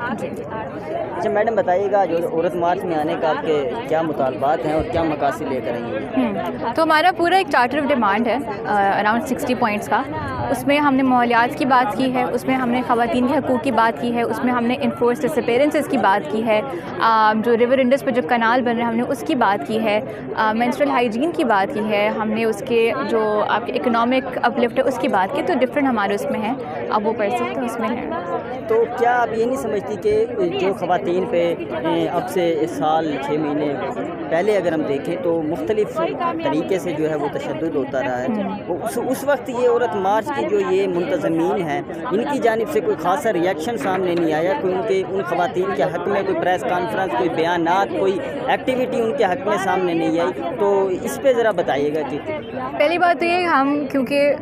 اچھا میڈم بتائیے گا جو عورت مارچ میں آنے کا آپ کے کیا مطالبات ہیں اور کیا مقاصد لے کر آئیں گے؟ تو ہمارا پورا ایک چارٹر آف ڈیمانڈ ہے اراؤنڈ 60 پوائنٹس کا. اس میں ہم نے ماحولیات کی بات کی ہے, اس میں ہم نے خواتین کے حقوق کی بات کی ہے, اس میں ہم نے انفورس ڈس اپیرنسز کی بات کی ہے, جو ریور انڈس پہ جب کنال بن رہے ہیں ہم نے اس کی بات کی ہے, مینسٹرل ہائیجین کی بات کی ہے, ہم نے اس کے جو آپ کے اکنامک اپلفٹ ہے اس کی بات کی. تو ڈفرینٹ ہمارے اس میں ہیں, اب وہ پڑھ سکتے ہیں اس میں ہیں. تو کیا آپ یہ نہیں سمجھتی کہ جو خواتین پہ اب سے اس سال 6 مہینے پہلے اگر ہم دیکھیں تو مختلف طریقے سے جو ہے وہ تشدد ہوتا رہا ہے, اس وقت یہ عورت مارچ کی جو یہ منتظمین ہیں ان کی جانب سے کوئی خاصا ریئیکشن سامنے نہیں آیا, کوئی ان خواتین کے حق میں کوئی پریس کانفرنس, کوئی بیانات, کوئی ایکٹیویٹی ان کے حق میں سامنے نہیں آئی, تو اس پہ ذرا بتائیے گا. کہ پہلی بات تو یہ ہم کیونکہ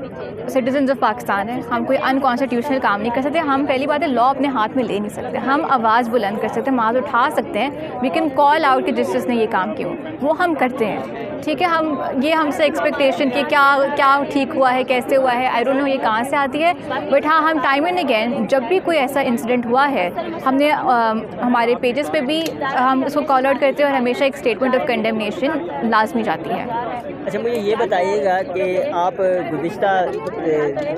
سٹیزنز آف پاکستان ہیں, ہم کوئی انکانسٹیٹیوشنل کام نہیں کر سکتے. ہم پہلی بات ہے لا اپنے ہاتھ میں لے نہیں سکتے, ہم آواز بلند کر سکتے ہیں, آواز اٹھا سکتے ہیں, وی کین کال آؤٹ کہ جس نے یہ کام کیوں, وہ ہم کرتے ہیں. ٹھیک ہے, ہم سے ایکسپیکٹیشن کہ کیا ٹھیک ہوا ہے, کیسے ہوا ہے, آئی ڈونٹ نو یہ کہاں سے آتی ہے. بٹ ہاں, ہم ٹائم اینڈ اگین جب بھی کوئی ایسا انسیڈنٹ ہوا ہے ہم نے ہمارے پیجز پہ بھی ہم اس کو کال آؤٹ کرتے ہیں, اور ہمیشہ ایک اسٹیٹمنٹ آف کنڈیمنیشن لازمی جاتی ہے. اچھا مجھے یہ بتائیے گا کہ آپ گزشتہ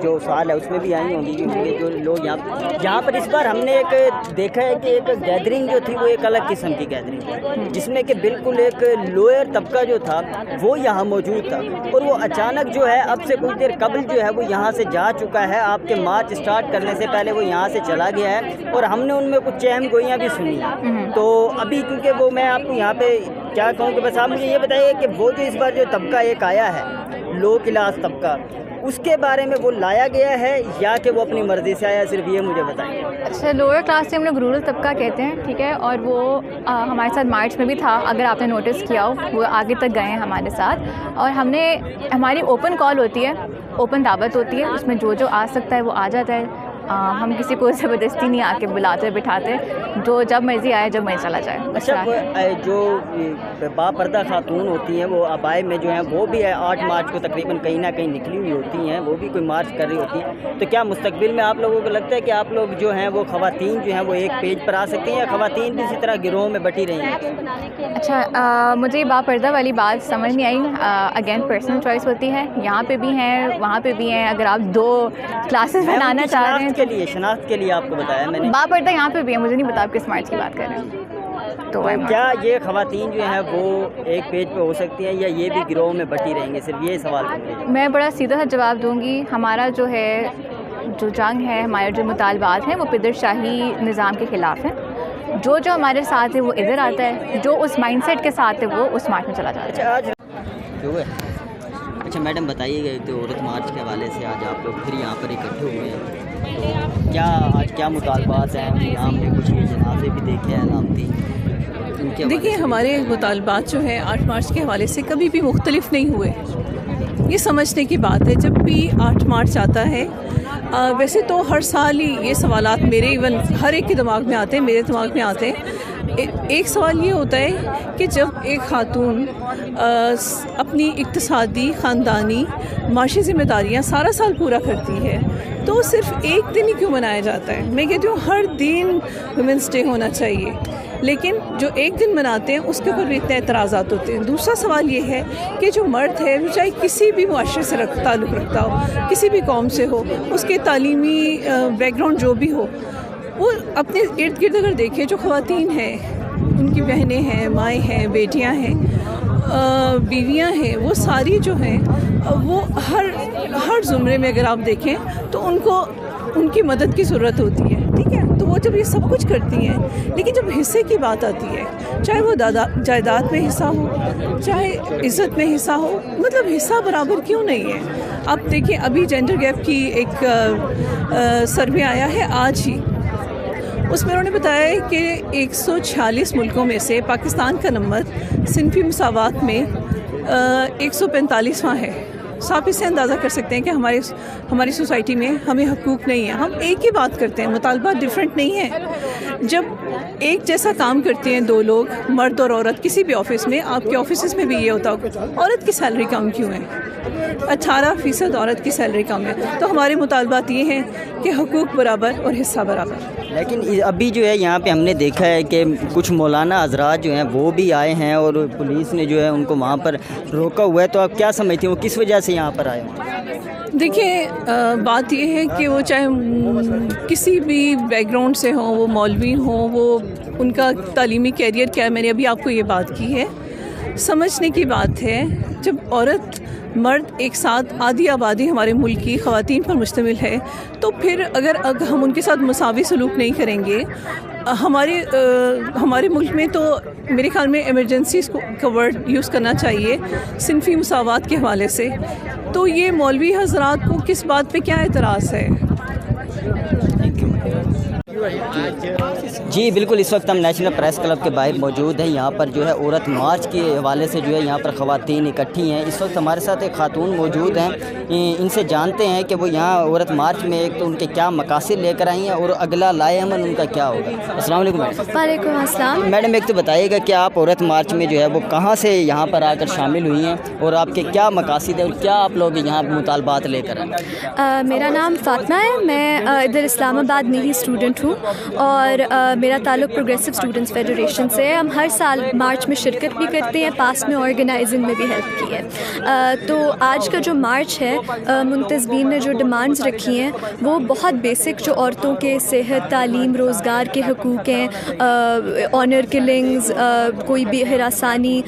جو سال ہے اس میں بھی آئی ہوں گی, کیونکہ جو لوگ یہاں پر اس بار ہم نے ایک دیکھا ہے کہ ایک گیدرنگ جو تھی وہ ایک الگ قسم کی گیدرنگ تھی, جس میں کہ بالکل ایک لوئر طبقہ جو تھا وہ یہاں موجود تھا, اور وہ اچانک جو ہے اب سے کچھ دیر قبل جو ہے وہ یہاں سے جا چکا ہے, آپ کے مارچ اسٹارٹ کرنے سے پہلے وہ یہاں سے چلا گیا ہے, اور ہم نے ان میں کچھ چہم گوئیاں بھی سنی ہیں. تو ابھی کیونکہ وہ میں آپ کو یہاں پہ کیا کہوں کہ بس آپ مجھے یہ بتائیے کہ وہ جو اس بار جو طبقہ ایک آیا ہے لو کلاس طبقہ, اس کے بارے میں وہ لایا گیا ہے یا کہ وہ اپنی مرضی سے آیا, صرف یہ مجھے بتائیے. اچھا, لوور کلاس سے ہم لوگ رورل طبقہ کہتے ہیں, ٹھیک ہے, اور وہ ہمارے ساتھ مارچ میں بھی تھا, اگر آپ نے نوٹس کیا ہو, وہ آگے تک گئے ہیں ہمارے ساتھ. اور ہماری اوپن کال ہوتی ہے, اوپن دعوت ہوتی ہے, اس میں جو آ سکتا ہے وہ آ جاتا ہے. ہم کسی کو زبردستی نہیں آ کے بلاتے بٹھاتے, جو جب مرضی آئے جب مرضی چلا جائے. اچھا, جو باپردہ خاتون ہوتی ہیں وہ آبائے میں جو ہیں وہ بھی 8 مارچ کو تقریباً کہیں نہ کہیں نکلی ہوئی ہوتی ہیں, وہ بھی کوئی مارچ کر رہی ہوتی ہیں, تو کیا مستقبل میں آپ لوگوں کو لگتا ہے کہ آپ لوگ جو ہیں وہ خواتین جو ہیں وہ ایک پیج پر آ سکتی ہیں, یا خواتین بھی اسی طرح گروہوں میں بٹی رہی ہیں؟ اچھا, مجھے یہ باپردہ والی بات سمجھ نہیں آئی. اگین پرسنل چوائس ہوتی ہے, یہاں پہ بھی ہیں وہاں پہ بھی ہیں. اگر آپ 2 کلاسز بنانا چاہ رہے ہیں شناخت کے لیے آپ کو بتایا میں نے, باپردہ یہاں پہ بھی ہے, مجھے نہیں پتا آپ کس مارچ کی بات کر رہے ہیں. تو کیا یہ خواتین جو ہیں وہ ایک پیج پہ ہو سکتی ہیں, یا یہ بھی گروہ میں بٹی رہیں گے؟ صرف یہ سوال کریں. میں بڑا سیدھا سا جواب دوں گی. ہمارا جو جنگ ہے, ہمارے جو مطالبات ہیں وہ پدر شاہی نظام کے خلاف ہیں. جو ہمارے ساتھ ہے وہ ادھر آتا ہے, جو اس مائنڈ سیٹ کے ساتھ ہے وہ اس مارچ میں چلا جاتا ہے. اچھا میڈم بتائیے گا, تو عورت مارچ کے حوالے سے آج آپ لوگ پھر یہاں پر اکٹھے ہوئے ہیں, تو آج کیا مطالبات ہیں؟ یہاں میں کچھ جنازے بھی دیکھے ہیں علامتی. دیکھیے, ہمارے مطالبات جو ہیں 8 مارچ کے حوالے سے کبھی بھی مختلف نہیں ہوئے. یہ سمجھنے کی بات ہے, جب بھی 8 مارچ آتا ہے, ویسے تو ہر سال ہی یہ سوالات میرے ایون ہر ایک کے دماغ میں آتے ہیں, میرے دماغ میں آتے ہیں. ایک سوال یہ ہوتا ہے کہ جب ایک خاتون اپنی اقتصادی, خاندانی, معاشی ذمہ داریاں سارا سال پورا کرتی ہے, تو صرف ایک دن ہی کیوں منایا جاتا ہے؟ میں کہتی ہوں ہر دن ویمنس ڈے ہونا چاہیے, لیکن جو ایک دن مناتے ہیں اس کے اوپر بھی اتنے اعتراضات ہوتے ہیں. دوسرا سوال یہ ہے کہ جو مرد ہے, چاہے کسی بھی معاشرے سے تعلق رکھتا ہو, کسی بھی قوم سے ہو, اس کے تعلیمی بیک گراؤنڈ جو بھی ہو, وہ اپنے ارد گرد اگر دیکھے, جو خواتین ہیں, ان کی بہنیں ہیں, مائیں ہیں, بیٹیاں ہیں, بیویاں ہیں, وہ ساری جو ہیں وہ ہر زمرے میں اگر آپ دیکھیں تو ان کی مدد کی ضرورت ہوتی ہے. ٹھیک ہے, تو وہ جب یہ سب کچھ کرتی ہیں, لیکن جب حصے کی بات آتی ہے, چاہے وہ جائیداد میں حصہ ہو, چاہے عزت میں حصہ ہو, مطلب حصہ برابر کیوں نہیں ہے؟ آپ دیکھیں, ابھی جینڈر گیپ کی ایک سروے آیا ہے آج ہی, اس میں انہوں نے بتایا ہے کہ 146 ملکوں میں سے پاکستان کا نمبر صنفی مساوات میں 145واں ہے. تو آپ اس سے اندازہ کر سکتے ہیں کہ ہماری سوسائٹی میں ہمیں حقوق نہیں ہیں. ہم ایک ہی بات کرتے ہیں, مطالبات ڈیفرنٹ نہیں ہیں. جب ایک جیسا کام کرتے ہیں دو لوگ, مرد اور عورت, کسی بھی آفس میں, آپ کے آفیسز میں بھی یہ ہوتا ہوگا, عورت کی سیلری کم کیوں ہے؟ 18% عورت کی سیلری کم ہے. تو ہمارے مطالبات یہ ہیں کہ حقوق برابر اور حصہ برابر. لیکن ابھی جو ہے یہاں پہ ہم نے دیکھا ہے کہ کچھ مولانا حضرات جو ہیں وہ بھی آئے ہیں اور پولیس نے جو ہے ان کو وہاں پر روکا ہوا ہے, تو آپ کیا سمجھتے ہیں وہ کس وجہ سے یہاں پر آئے ہیں؟ دیکھیں, بات یہ ہے کہ وہ چاہے کسی بھی بیک گراؤنڈ سے ہوں, وہ مولوی ہوں, وہ ان کا تعلیمی کیریئر کیا ہے, میں نے ابھی آپ کو یہ بات کی ہے. سمجھنے کی بات ہے, جب عورت مرد ایک ساتھ آدھی آبادی ہمارے ملک کی خواتین پر مشتمل ہے, تو پھر اگر ہم ان کے ساتھ مساوی سلوک نہیں کریں گے, ہمارے ملک میں تو میرے خیال میں ایمرجنسیز کا ورڈ یوز کرنا چاہیے صنفی مساوات کے حوالے سے. تو یہ مولوی حضرات کو کس بات پہ کیا اعتراض ہے؟ جی بالکل, اس وقت ہم نیشنل پریس کلب کے باہر موجود ہیں. یہاں پر جو ہے عورت مارچ کے حوالے سے جو ہے یہاں پر خواتین اکٹھی ہیں. اس وقت ہمارے ساتھ ایک خاتون موجود ہیں, ان سے جانتے ہیں کہ وہ یہاں عورت مارچ میں ایک تو ان کے کیا مقاصد لے کر آئی ہیں اور اگلا لائے عمل ان کا کیا ہوگا. السلام علیکم میڈم. وعلیکم السلام. میڈم ایک تو بتائیے گا کہ آپ عورت مارچ میں جو ہے وہ کہاں سے یہاں پر آ کر شامل ہوئی ہیں اور آپ کے کیا مقاصد ہیں اور کیا آپ لوگ یہاں مطالبات لے کر آئے؟ میرا نام فاطمہ ہے, میں ادھر اسلام آباد میں ہی اسٹوڈنٹ ہوں اور میرا تعلق پروگریسو اسٹوڈنٹس فیڈریشن سے ہے. ہم ہر سال مارچ میں شرکت بھی کرتے ہیں, پاس میں آرگنائزنگ میں بھی ہیلپ کی ہے. تو آج کا جو مارچ ہے, منتظمین نے جو ڈیمانڈز رکھی ہیں وہ بہت بیسک, جو عورتوں کے صحت, تعلیم, روزگار کے حقوق ہیں, آنر کلنگز, کوئی بھی ہراسانی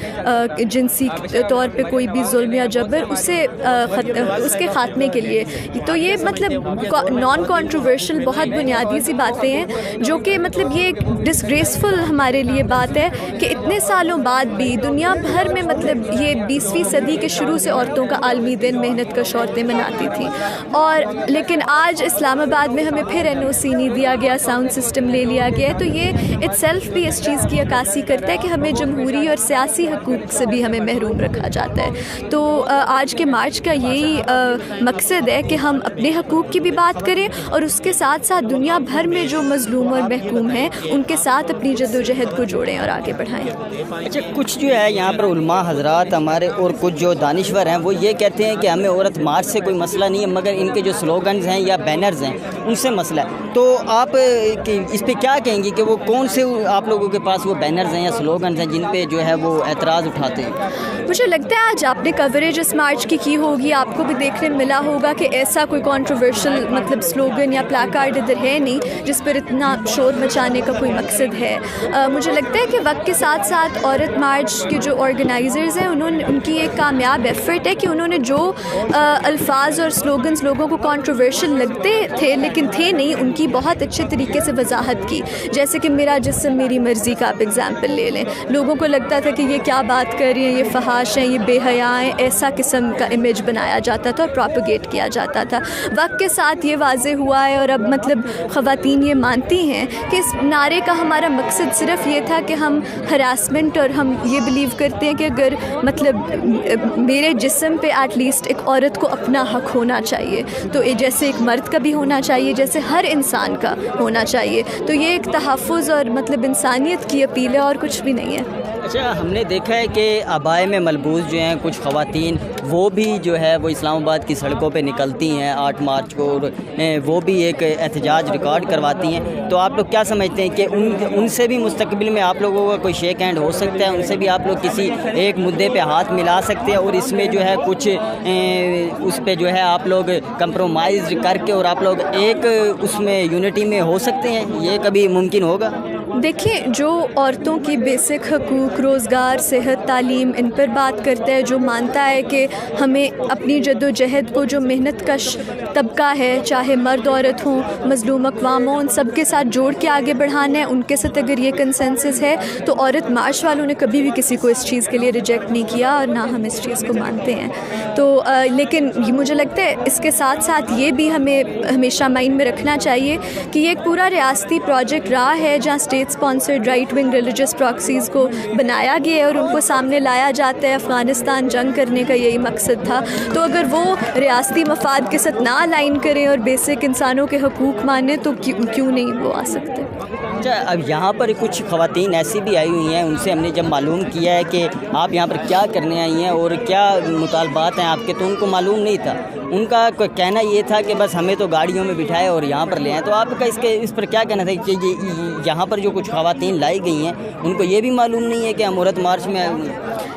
جنسی طور پہ کوئی بھی ظلم یا جبر, اس کے خاتمے کے لیے. تو یہ مطلب نان کنٹروورشل بہت بنیادی سی باتیں ہیں جو کہ مطلب یہ ایک ڈسگریسفل ہمارے لیے بات ہے کہ اتنے سالوں بعد بھی دنیا بھر میں مطلب یہ 20ویں صدی کے شروع سے عورتوں کا عالمی دن محنت کش عورتیں مناتی تھیں, اور لیکن آج اسلام آباد میں ہمیں پھر NOC نہیں دیا گیا, ساؤنڈ سسٹم لے لیا گیا ہے. تو یہ اٹ سیلف بھی اس چیز کی عکاسی کرتا ہے کہ ہمیں جمہوری اور سیاسی حقوق سے بھی ہمیں محروم رکھا جاتا ہے. تو آج کے مارچ کا یہی مقصد ہے کہ ہم اپنے حقوق کی بھی بات کریں اور اس کے ساتھ ساتھ دنیا بھر میں جو مظلوم اور محکوم ہیں ان کے ساتھ اپنی جد و جہد کو جوڑیں اور آگے بڑھائیں. اچھا, کچھ جو ہے یہاں پر علماء حضرات ہمارے اور کچھ جو دانشور ہیں وہ یہ کہتے ہیں کہ ہمیں عورت مارچ سے کوئی مسئلہ نہیں ہے, مگر ان کے جو سلوگنز ہیں یا بینرز ہیں ان سے مسئلہ ہے. تو آپ اس پہ کیا کہیں گی کہ وہ کون سے آپ لوگوں کے پاس وہ بینرز ہیں یا سلوگنز ہیں جن پہ جو ہے وہ اعتراض اٹھاتے ہیں؟ مجھے لگتا ہے آج آپ نے کوریج اس مارچ کی ہوگی, آپ کو بھی دیکھنے ملا ہوگا کہ ایسا کوئی کنٹروورشل مطلب سلوگن یا پلاکارڈ ادھر ہے نہیں جس پر اتنا شور مچانے کا کوئی مقصد ہے. مجھے لگتا ہے کہ وقت کے ساتھ ساتھ عورت مارچ کے جو آرگنائزرز ہیں ان کی ایک کامیاب ایفرٹ ہے کہ انہوں نے جو الفاظ اور سلوگنز لوگوں کو کنٹروورشل لگتے تھے لیکن تھے نہیں, ان کی بہت اچھے طریقے سے وضاحت کی. جیسے کہ میرا جسم میری مرضی کا آپ ایگزامپل لے لیں, لوگوں کو لگتا تھا کہ یہ کیا بات کر رہی ہیں, یہ فحاش ہیں, یہ بے حیا ہیں, ایسا قسم کا امیج بنایا جاتا تھا اور پروپیگیٹ کیا جاتا تھا. وقت کے ساتھ یہ واضح ہوا ہے اور اب مطلب خواتین یہ مانتی ہیں کہ اس نعرے کا ہمارا مقصد صرف یہ تھا کہ ہم ہراسمنٹ, اور ہم یہ بلیو کرتے ہیں کہ اگر مطلب میرے جسم پہ ایٹ لیسٹ ایک عورت کو اپنا حق ہونا چاہیے, تو جیسے ایک مرد کا بھی ہونا چاہیے, جیسے ہر انسان کا ہونا چاہیے. تو یہ ایک تحفظ اور مطلب انسانیت کی اپیل ہے اور کچھ بھی نہیں ہے. اچھا, ہم نے دیکھا ہے کہ عبائے میں ملبوس جو ہیں کچھ خواتین وہ بھی جو ہے وہ اسلام آباد کی سڑکوں پہ نکلتی ہیں 8 مارچ کو, اور وہ بھی ایک احتجاج ریکارڈ کرواتی ہیں. تو آپ لوگ کیا سمجھتے ہیں کہ ان سے بھی مستقبل میں آپ لوگوں کا کوئی شیک ہینڈ ہو سکتا ہے, ان سے بھی آپ لوگ کسی ایک مدعے پہ ہاتھ ملا سکتے ہیں اور اس میں جو ہے کچھ اس پہ جو ہے آپ لوگ کمپرومائز کر کے اور آپ لوگ ایک اس میں یونٹی میں ہو سکتے ہیں؟ یہ کبھی ممکن ہوگا؟ دیکھیں, جو عورتوں کی بیسک حقوق, روزگار, صحت, تعلیم, ان پر بات کرتا ہے, جو مانتا ہے کہ ہمیں اپنی جد و جہد کو جو محنت کش طبقہ ہے, چاہے مرد عورت ہوں, مظلوم اقوام ہوں, ان سب کے ساتھ جوڑ کے آگے بڑھانا ہے, ان کے ساتھ اگر یہ کنسنسس ہے تو عورت مارچ والوں نے کبھی بھی کسی کو اس چیز کے لیے ریجیکٹ نہیں کیا اور نہ ہم اس چیز کو مانتے ہیں. تو لیکن مجھے لگتا ہے اس کے ساتھ ساتھ یہ بھی ہمیں ہمیشہ مائنڈ میں رکھنا چاہیے کہ یہ ایک پورا ریاستی پروجیکٹ رہا ہے جہاں state sponsored right wing religious proxies کو بنایا گیا ہے اور ان کو سامنے لایا جاتا ہے. افغانستان جنگ کرنے کا یہی مقصد تھا. تو اگر وہ ریاستی مفاد کے ساتھ نہ الائن کریں اور بیسک انسانوں کے حقوق مانیں تو کیوں نہیں وہ آ سکتے. اچھا، اب یہاں پر کچھ خواتین ایسی بھی آئی ہوئی ہیں، ان سے ہم نے جب معلوم کیا ہے کہ آپ یہاں پر کیا کرنے آئی ہیں اور کیا مطالبات ہیں آپ کے، تو ان کو معلوم نہیں تھا. ان کا کہنا یہ تھا کہ بس ہمیں تو گاڑیوں میں بٹھائے اور یہاں پر لے آئیں. تو آپ کا اس پر کیا کہنا تھا کہ یہاں پر جو کچھ خواتین لائی گئی ہیں ان کو یہ بھی معلوم نہیں ہے کہ ہم عورت مارچ میں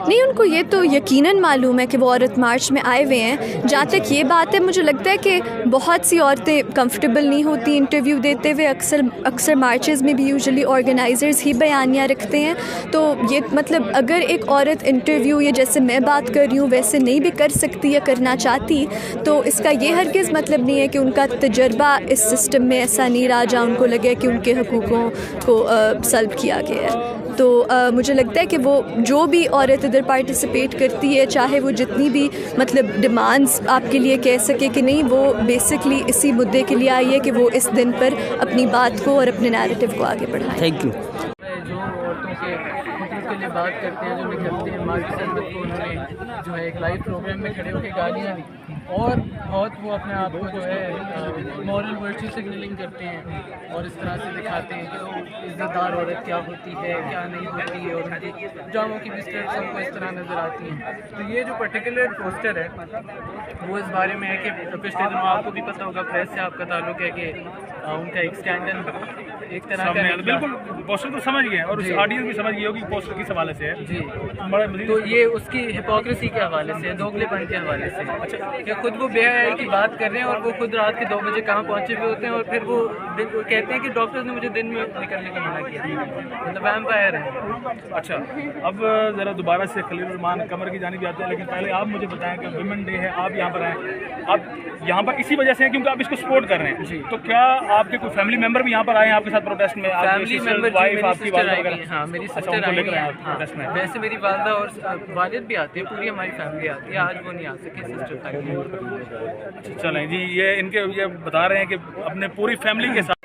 نہیں، ان کو یہ تو یقیناً معلوم ہے کہ وہ عورت مارچ میں آئے ہوئے ہیں. جہاں تک یہ بات ہے، مجھے لگتا ہے کہ بہت سی عورتیں کمفرٹیبل نہیں ہوتی انٹرویو دیتے ہوئے. اکثر مارچز میں بھی یوزلی آرگنائزرز ہی بیانیہ رکھتے ہیں. تو یہ مطلب اگر ایک عورت انٹرویو یا جیسے میں بات کر رہی ہوں ویسے نہیں بھی کر سکتی یا کرنا چاہتی، تو اس کا یہ ہرگز مطلب نہیں ہے کہ ان کا تجربہ اس سسٹم میں ایسا نہیں رہا جہاں ان کو لگے کہ ان کے حقوقوں کو سلب کیا گیا ہے. تو مجھے لگتا ہے کہ وہ جو بھی عورت ادھر پارٹیسپیٹ کرتی ہے، چاہے وہ جتنی بھی مطلب ڈیمانڈز آپ کے لیے کہہ سکے کہ نہیں، وہ بیسکلی اسی مدعے کے لیے آئی ہے کہ وہ اس دن پر اپنی بات کو اور اپنے نیریٹو کو آگے بڑھائیں. Thank you. جو عورتوں کے حقوق کے لیے بات کرتے ہیں، جو نکلتے ہیں مارچ سنبت کو، انہوں نے جو ہے ایک لائیو پروگرام میں کھڑے ہو کے گالیاں دی اور بہت وہ اپنے آپ کو جو ہے مورل ورچو سگنلنگ کرتے ہیں اور اس طرح سے دکھاتے ہیں کہ وہ عزت دار عورت کیا ہوتی ہے کیا نہیں ہوتی ہے، اور ان کی جاموں کی بھی اسٹیپس ہم کو اس طرح نظر آتی ہیں. تو یہ جو پرٹیکولر پوسٹر ہے وہ اس بارے میں ہے کہ پچھلے دنوں آپ کو بھی پتہ ہوگا، پریس سے آپ کا تعلق ہے کہ ان کا ایک اسکینڈل ایک طرح کا بالکل پوسٹر تو سمجھ گئے اور آڈینس بھی سمجھ گئی ہوگی پوسٹر کس حوالے سے ہے. جی، تو یہ اس کی ہپوکریسی کے حوالے سے، دوگلے پن کے حوالے سے. اچھا، کہ خود وہ بے حیائی کی بات کر رہے ہیں اور وہ خود رات کے 2 بجے کہاں پہنچے ہوئے ہوتے ہیں اور پھر وہ کہتے ہیں کہ ڈاکٹرز نے مجھے دن میں نکلنے کا منع کیا، مطلب ویمپائر ہے. اچھا، اب ذرا دوبارہ سے خلیل الرحمان قمر کی جانب آتے ہیں، لیکن پہلے آپ مجھے بتائیں کہ ویمن ڈے ہے، آپ یہاں پر آئے، آپ یہاں پر اسی وجہ سے ہیں کیونکہ آپ اس کو سپورٹ کر رہے ہیں. جی، تو کیا آپ کے کوئی فیملی ممبر بھی یہاں پر آئے ہیں آپ کے ساتھ پروٹیسٹ میں؟ فیملی ممبر ہاں میری سسٹر آئی ہیں. ویسے میری والدہ اور والد بھی آتے ہیں، پوری ہماری فیملی آتی ہے. آج وہ نہیں آ سکے سسٹر تک. چلیں جی، یہ ان کے یہ بتا رہے ہیں کہ اپنے پوری فیملی کے ساتھ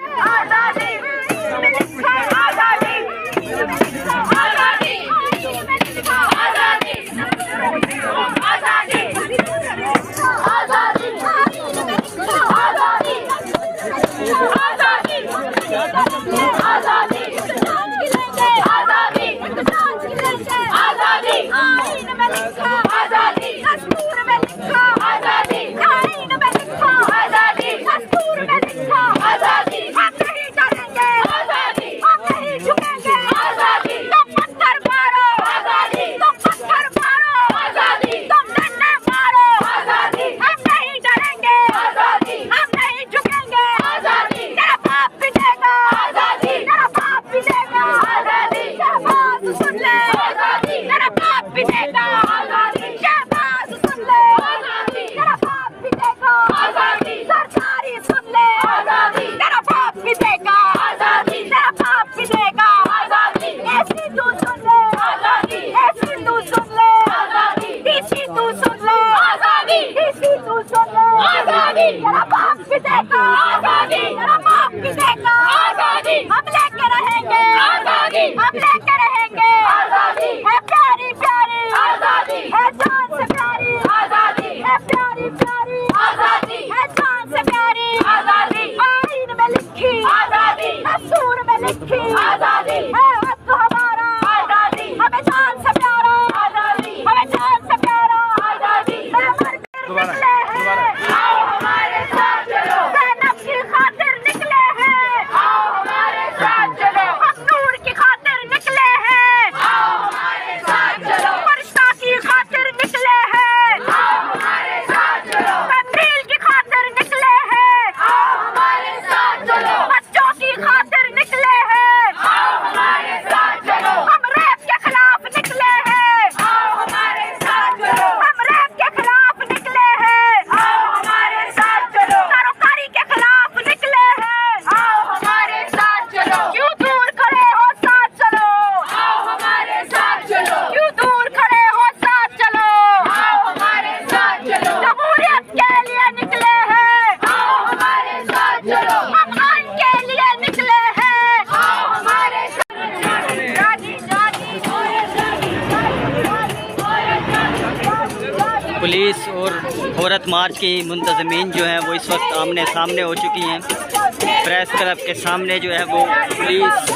بچوں کی خاطر نکلے ہیں. عورت مارچ کی منتظمین جو ہیں وہ اس وقت آمنے سامنے ہو چکی ہیں. پریس کلب کے سامنے جو ہے وہ پولیس